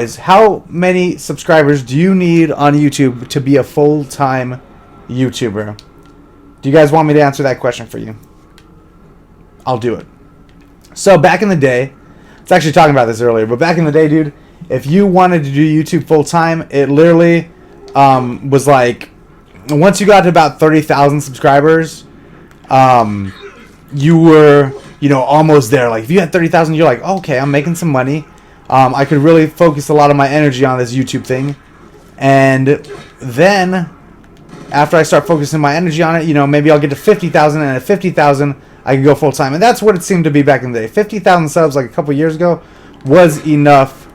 Is how many subscribers do you need on YouTube to be a full-time YouTuber? Do you guys want me to answer that question for you? I'll do it. So back in the day, I was actually talking about this earlier, but back in the day, dude, if you wanted to do YouTube full-time, it literally was like, once you got to about 30,000 subscribers, you were, almost there. Like if you had 30,000, you're like, okay, I'm making some money. I could really focus a lot of my energy on this YouTube thing. And then, after I start focusing my energy on it, maybe I'll get to 50,000, and at 50,000, I can go full-time. And that's what it seemed to be back in the day. 50,000 subs, like a couple years ago, was enough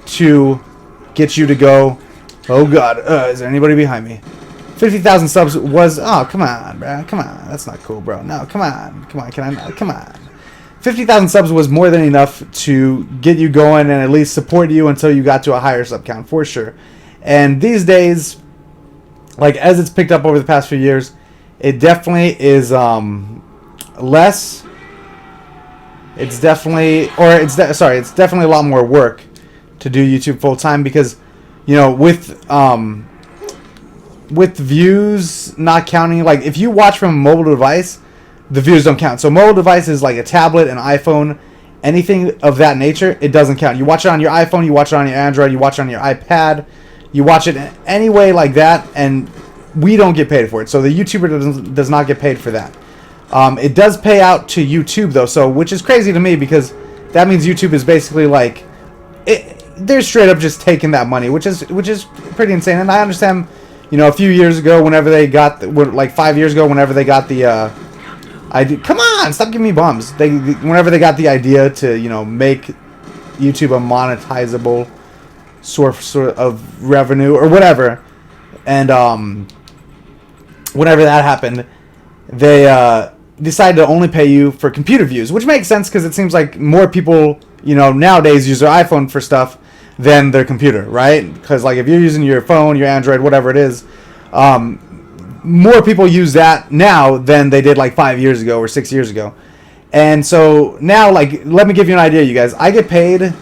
to get you to go, oh God, is there anybody behind me? 50,000 subs was, oh, come on, bro. Come on. That's not cool, bro. No, come on. Come on. Come on. 50,000 subs was more than enough to get you going and at least support you until you got to a higher sub count, for sure. And these days, like as it's picked up over the past few years, it definitely is less. It's definitely, it's definitely a lot more work to do YouTube full time because, with views not counting, like if you watch from a mobile device, the views don't count. So mobile devices like a tablet, an iPhone, anything of that nature, it doesn't count. You watch it on your iPhone, you watch it on your Android, you watch it on your iPad, you watch it in any way like that, and we don't get paid for it. So the YouTuber does not get paid for that. It does pay out to YouTube though, so which is crazy to me because that means YouTube is basically like they're straight up just taking that money, which is pretty insane. And I understand, a few years ago, whenever they got like 5 years ago, whenever they got the come on, stop giving me bums. Whenever they got the idea to, make YouTube a monetizable source of revenue or whatever, and whenever that happened, they decided to only pay you for computer views, which makes sense because it seems like more people, nowadays use their iPhone for stuff than their computer, right? Because like if you're using your phone, your Android, whatever it is, more people use that now than they did like 5 years ago or 6 years ago. And so now, like, let me give you an idea, you guys. I get paid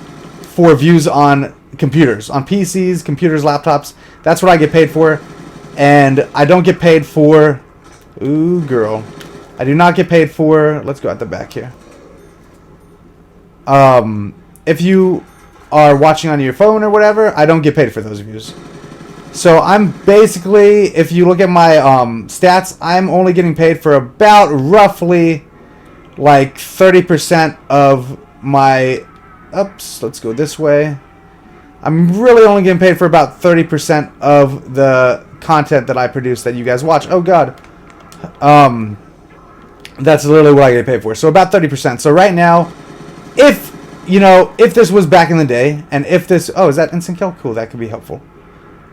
for views on computers, on PCs, computers, laptops. That's what I get paid for. And I don't get paid for, ooh, girl. I do not get paid for, let's go at the back here. If you are watching on your phone or whatever, I don't get paid for those views. So I'm basically, if you look at my stats, I'm only getting paid for about roughly like 30% of my, oops, let's go this way. I'm really only getting paid for about 30% of the content that I produce that you guys watch. Oh God. That's literally what I get paid for. So about 30%. So right now, if this was back in the day, and if this, oh, is that instant kill? Cool, that could be helpful.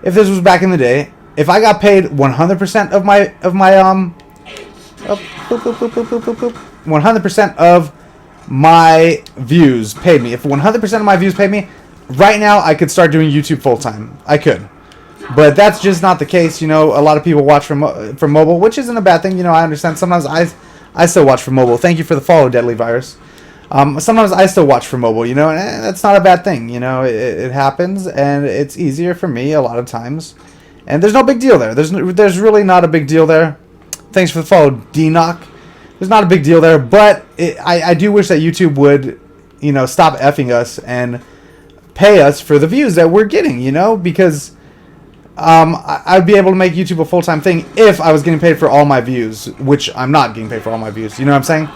If this was back in the day, if I got paid 100% of my 100% of my views paid me. If 100% of my views paid me, right now I could start doing YouTube full time. I could, but that's just not the case. A lot of people watch from mobile, which isn't a bad thing. I understand. Sometimes I still watch from mobile. Thank you for the follow, Deadly Virus. Sometimes I still watch for mobile, and that's not a bad thing. It happens, and it's easier for me a lot of times. And there's no big deal there. There's really not a big deal there. Thanks for the follow, D-Knock. There's not a big deal there, but I do wish that YouTube would, stop effing us and pay us for the views that we're getting, because I'd be able to make YouTube a full-time thing if I was getting paid for all my views, which I'm not getting paid for all my views. You know what I'm saying?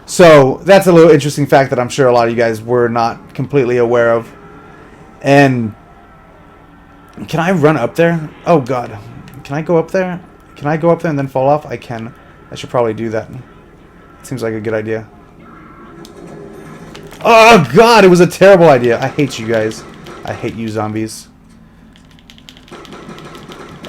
So that's a little interesting fact that I'm sure a lot of you guys were not completely aware of. And can I run up there? Oh God, can I go up there? Can I go up there and then fall off? I can. I should probably do that. Seems like a good idea. Oh God, it was a terrible idea. I hate you guys. I hate you zombies.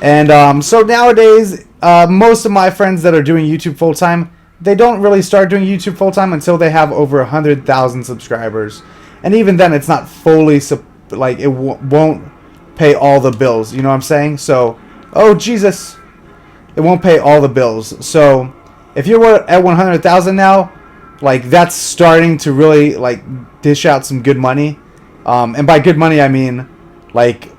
And so nowadays, most of my friends that are doing YouTube full time, they don't really start doing YouTube full time until they have over 100,000 subscribers, and even then, it's not fully like it won't pay all the bills. You know what I'm saying? So, oh Jesus, it won't pay all the bills. So, if you're at 100,000 now, like that's starting to really like dish out some good money, and by good money I mean like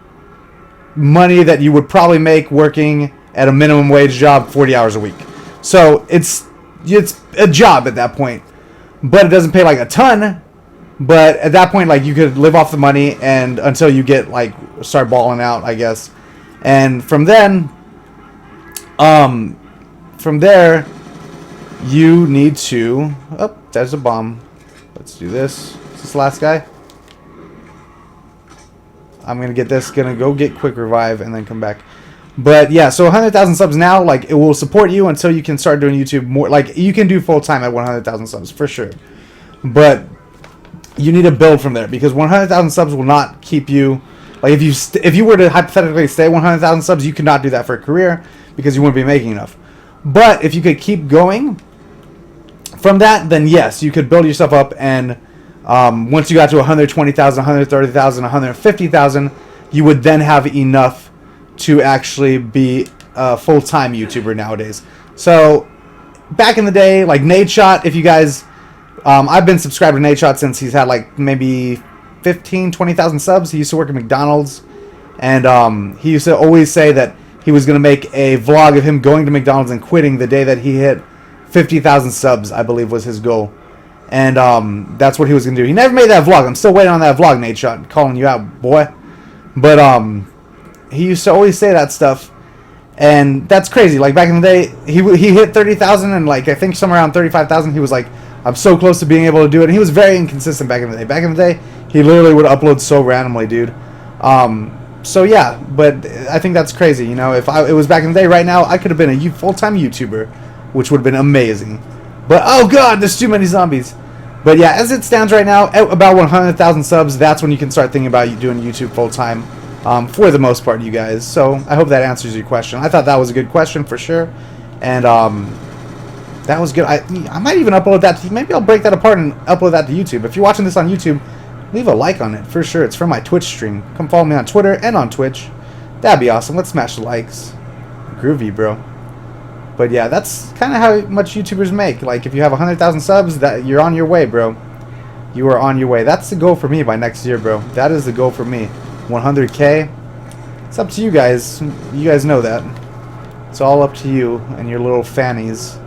money that you would probably make working at a minimum wage job 40 hours a week. So it's a job at that point, but it doesn't pay like a ton. But at that point, like, you could live off the money and until you get like start balling out, I guess. And from then, from there, you need to. Oh, there's a bomb. Let's do this. Is this the last guy? I'm gonna get this. Gonna go get quick revive and then come back. But yeah, so 100,000 subs now, like, it will support you until you can start doing YouTube more. Like, you can do full time at 100,000 subs for sure, but you need to build from there, because 100,000 subs will not keep you. Like, if you were to hypothetically stay 100,000 subs, you could not do that for a career because you wouldn't be making enough. But if you could keep going from that, then yes, you could build yourself up, and once you got to 120,000, 130,000, 150,000, you would then have enough to actually be a full-time YouTuber nowadays. So back in the day, like Nadeshot, if you guys, I've been subscribed to Nadeshot since he's had like maybe 15, 20,000 subs. He used to work at McDonald's, and he used to always say that he was going to make a vlog of him going to McDonald's and quitting the day that he hit 50,000 subs, I believe was his goal. And that's what he was going to do. He never made that vlog. I'm still waiting on that vlog, Nadeshot. Calling you out, boy. But he used to always say that stuff. And that's crazy. Like, back in the day, he hit 30,000, and like I think somewhere around 35,000, he was like, I'm so close to being able to do it. And he was very inconsistent back in the day. Back in the day, he literally would upload so randomly, dude. So yeah, but I think that's crazy. You know, if it was back in the day, right now, I could have been a full-time YouTuber, which would have been amazing. But oh god, there's too many zombies. But yeah, as it stands right now, at about 100,000 subs, that's when you can start thinking about doing YouTube full-time, for the most part, you guys. So I hope that answers your question. I thought that was a good question for sure. And that was good. I might even upload that. Maybe I'll break that apart and upload that to YouTube. If you're watching this on YouTube, leave a like on it for sure. It's from my Twitch stream. Come follow me on Twitter and on Twitch. That'd be awesome. Let's smash the likes. Groovy, bro. But yeah, that's kind of how much YouTubers make. Like, if you have 100,000 subs, that you're on your way, bro. You are on your way. That's the goal for me by next year, bro. That is the goal for me. 100K. It's up to you guys. You guys know that. It's all up to you and your little fannies.